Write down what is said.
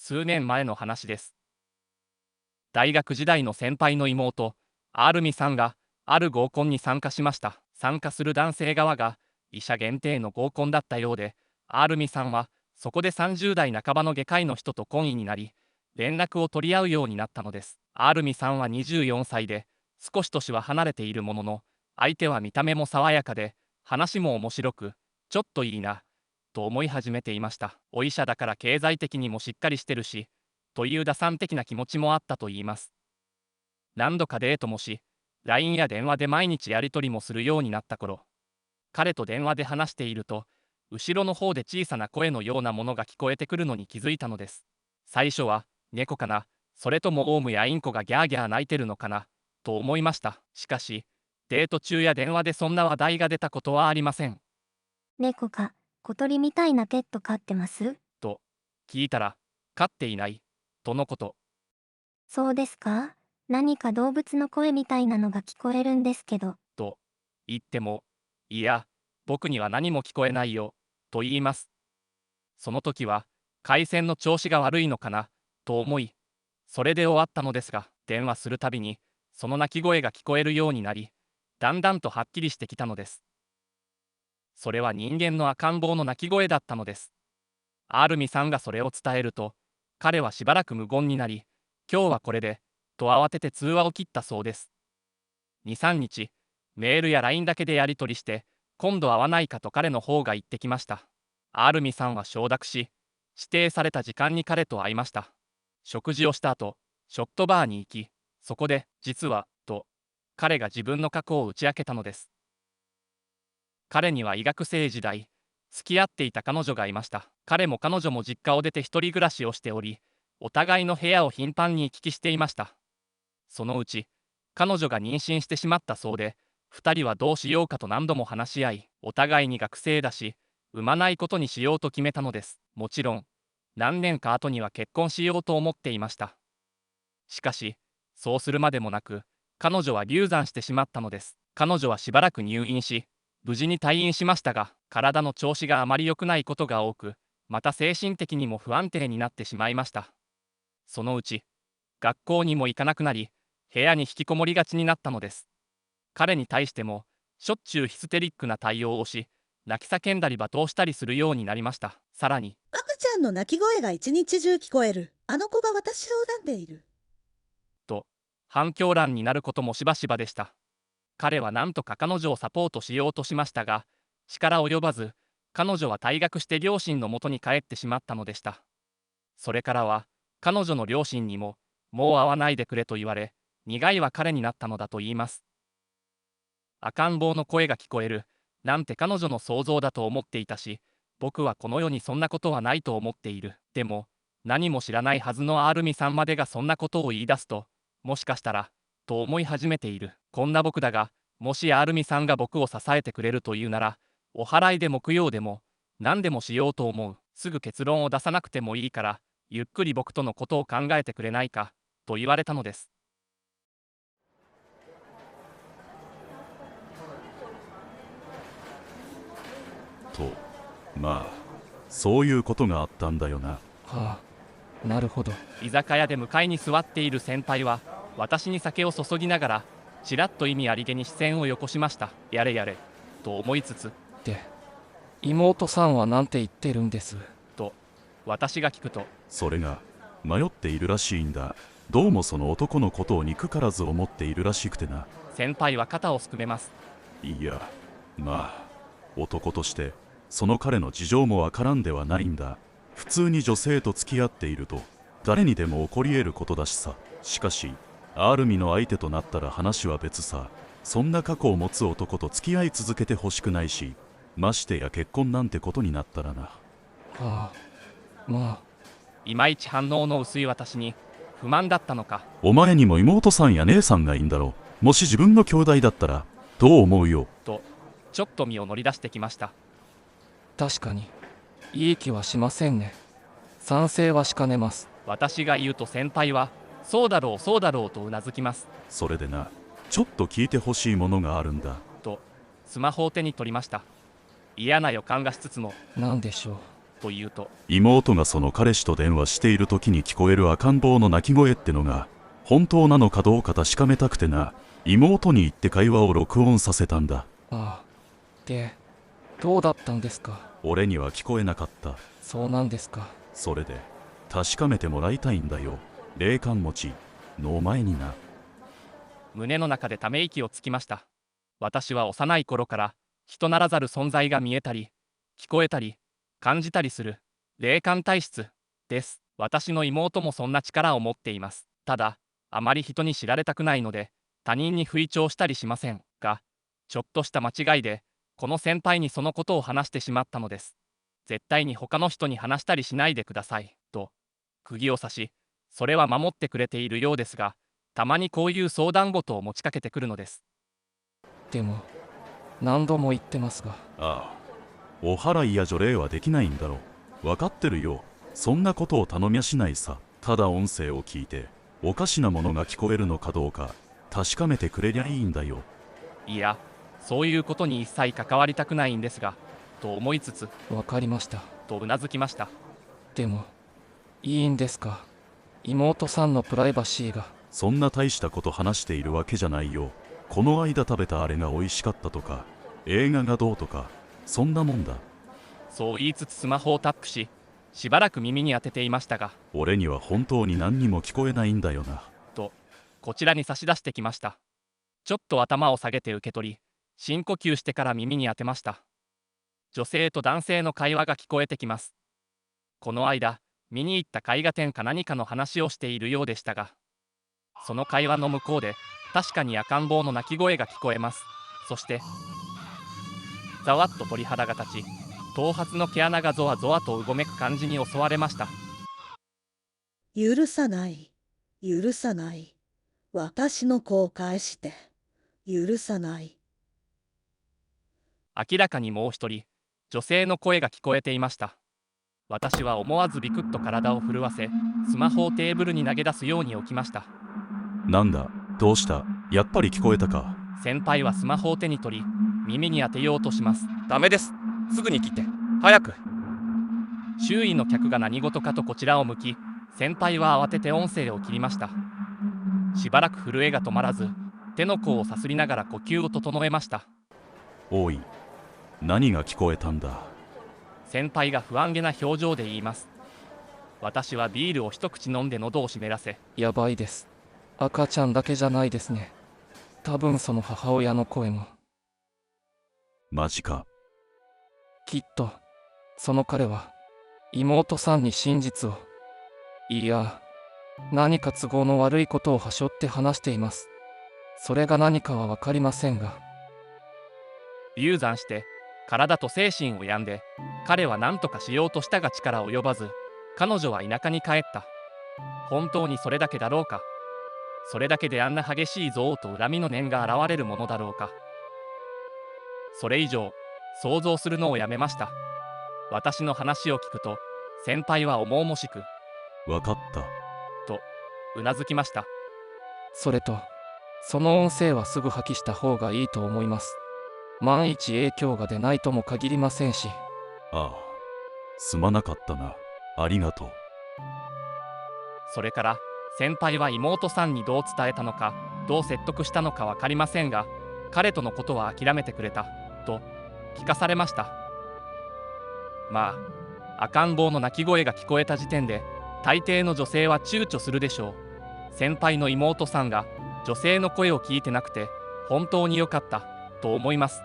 数年前の話です。大学時代の先輩の妹、アルミさんが、ある合コンに参加しました。参加する男性側が、医者限定の合コンだったようで、アルミさんは、そこで30代半ばの外科医の人と懇意になり、連絡を取り合うようになったのです。アルミさんは24歳で、少し年は離れているものの、相手は見た目も爽やかで、話も面白く、ちょっといいな、と思い始めていました。お医者だから経済的にもしっかりしてるし、という打算的な気持ちもあったといいます。何度かデートもし、LINE や電話で毎日やり取りもするようになった頃、彼と電話で話していると、後ろの方で小さな声のようなものが聞こえてくるのに気づいたのです。最初は、猫かな、それともオウムやインコがギャーギャー鳴いてるのかな、と思いました。しかし、デート中や電話でそんな話題が出たことはありません。猫か、小鳥みたいなペット飼ってます？と、聞いたら、飼っていない、とのこと。そうですか？何か動物の声みたいなのが聞こえるんですけど。と言っても、いや、僕には何も聞こえないよ、と言います。その時は、回線の調子が悪いのかな、と思い、それで終わったのですが、電話するたびに、その鳴き声が聞こえるようになり、だんだんとはっきりしてきたのです。それは人間の赤ん坊の鳴き声だったのです。アルミさんがそれを伝えると、彼はしばらく無言になり、今日はこれで、と慌てて通話を切ったそうです。2、3日、メールや LINE だけでやり取りして、今度会わないかと彼の方が言ってきました。アルミさんは承諾し、指定された時間に彼と会いました。食事をした後、ショットバーに行き、そこで、実は、と、彼が自分の過去を打ち明けたのです。彼には医学生時代、付き合っていた彼女がいました。彼も彼女も実家を出て一人暮らしをしており、お互いの部屋を頻繁に行き来していました。そのうち、彼女が妊娠してしまったそうで、2人はどうしようかと何度も話し合い、お互いに学生だし、産まないことにしようと決めたのです。もちろん、何年か後には結婚しようと思っていました。しかし、そうするまでもなく、彼女は流産してしまったのです。彼女はしばらく入院し、無事に退院しましたが、体の調子があまり良くないことが多く、また精神的にも不安定になってしまいました。そのうち、学校にも行かなくなり、部屋に引きこもりがちになったのです。彼に対しても、しょっちゅうヒステリックな対応をし、泣き叫んだり罵倒したりするようになりました。さらに、赤ちゃんの泣き声が一日中聞こえる。あの子が私を恨んでいる。と、反響欄になることもしばしばでした。彼は何とか彼女をサポートしようとしましたが、力及ばず、彼女は退学して両親のもとに帰ってしまったのでした。それからは、彼女の両親にも、もう会わないでくれと言われ、苦い別れになったのだと言います。赤ん坊の声が聞こえる、なんて彼女の想像だと思っていたし、僕はこの世にそんなことはないと思っている。でも、何も知らないはずのアルミさんまでがそんなことを言い出すと、もしかしたら、と思い始めている。こんな僕だが、もしアルミさんが僕を支えてくれるというなら、お祓いでも供養でも、何でもしようと思う。すぐ結論を出さなくてもいいから、ゆっくり僕とのことを考えてくれないか、と言われたのです。と、まあ、そういうことがあったんだよな。はあ、なるほど。居酒屋で向かいに座っている先輩は、私に酒を注ぎながら、ちらっと意味ありげに視線をよこしました。やれやれ、と思いつつ、で、妹さんは何て言ってるんです？と、私が聞くと、それが、迷っているらしいんだ。どうもその男のことを憎からず思っているらしくてな。先輩は肩をすくめます。いや、まあ、男として、その彼の事情もわからんではないんだ。普通に女性と付き合っていると、誰にでも起こり得ることだしさ。しかし、アールミの相手となったら話は別さ。そんな過去を持つ男と付き合い続けてほしくないし、ましてや結婚なんてことになったらな。はあ、まあ、いまいち反応の薄い私に、不満だったのか、お前にも妹さんや姉さんがいいんだろう。もし自分の兄弟だったら、どう思うよ。と、ちょっと身を乗り出してきました。確かに、いい気はしませんね。賛成はしかねます。私が言うと先輩は、そうだろうそうだろうとうなずきます。それでな、ちょっと聞いてほしいものがあるんだ。と、スマホを手に取りました。嫌な予感がしつつも、なんでしょう。と言うと、妹がその彼氏と電話している時に聞こえる赤ん坊の泣き声ってのが本当なのかどうか確かめたくてな、妹に言って会話を録音させたんだ。ああ。で、どうだったんですか？俺には聞こえなかった。そうなんですか。それで確かめてもらいたいんだよ、霊感持ちの前にな。胸の中でため息をつきました。私は幼い頃から人ならざる存在が見えたり聞こえたり感じたりする霊感体質です。私の妹もそんな力を持っています。ただあまり人に知られたくないので他人に吹聴したりしませんが、ちょっとした間違いでこの先輩にそのことを話してしまったのです。絶対に他の人に話したりしないでくださいと釘を刺し、それは守ってくれているようですが、たまにこういう相談事を持ちかけてくるのです。でも、何度も言ってますが。ああ、お祓いや除霊はできないんだろう。分かってるよ。そんなことを頼みゃしないさ。ただ音声を聞いておかしなものが聞こえるのかどうか確かめてくれりゃいいんだよ。いや、そういうことに一切関わりたくないんですが、と思いつつ、わかりました。とうなずきました。でも、いいんですか？妹さんのプライバシーが。そんな大したこと話しているわけじゃないよ。この間食べたあれが美味しかったとか、映画がどうとか、そんなもんだ。そう言いつつスマホをタップし、しばらく耳に当てていましたが、俺には本当に何にも聞こえないんだよな。とこちらに差し出してきました。ちょっと頭を下げて受け取り、深呼吸してから耳に当てました。女性と男性の会話が聞こえてきます。この間見に行った絵画展か何かの話をしているようでしたが、その会話の向こうで確かに赤ん坊の泣き声が聞こえます。そしてざわっと鳥肌が立ち、頭髪の毛穴がゾワゾワとうごめく感じに襲われました。許さない。許さない。私の子を返して。許さない。明らかにもう一人女性の声が聞こえていました。私は思わずビクッと体を震わせ、スマホをテーブルに投げ出すように起きました。なんだ、どうした？やっぱり聞こえたか。先輩はスマホを手に取り、耳に当てようとします。ダメです。すぐに切って。早く。周囲の客が何事かとこちらを向き、先輩は慌てて音声を切りました。しばらく震えが止まらず、手の甲をさすりながら呼吸を整えました。おい、何が聞こえたんだ？先輩が不安げな表情で言います。私はビールを一口飲んで喉を湿らせ、やばいです。赤ちゃんだけじゃないですね。多分その母親の声も。マジか。きっと、その彼は、妹さんに真実を。いや、何か都合の悪いことをはしょって話しています。それが何かは分かりませんが。流産して体と精神を病んで、彼は何とかしようとしたが力及ばず、彼女は田舎に帰った。本当にそれだけだろうか。それだけであんな激しい憎悪と恨みの念が現れるものだろうか。それ以上想像するのをやめました。私の話を聞くと先輩は重々しくわかったとうなずきました。それと、その音声はすぐ破棄した方がいいと思います。万一影響が出ないとも限りませんし。ああ、すまなかったな。ありがとう。それから先輩は妹さんにどう伝えたのか、どう説得したのか分かりませんが、彼とのことは諦めてくれたと聞かされました。まあ赤ん坊の泣き声が聞こえた時点で大抵の女性は躊躇するでしょう。先輩の妹さんが女性の声を聞いてなくて本当に良かったと思います。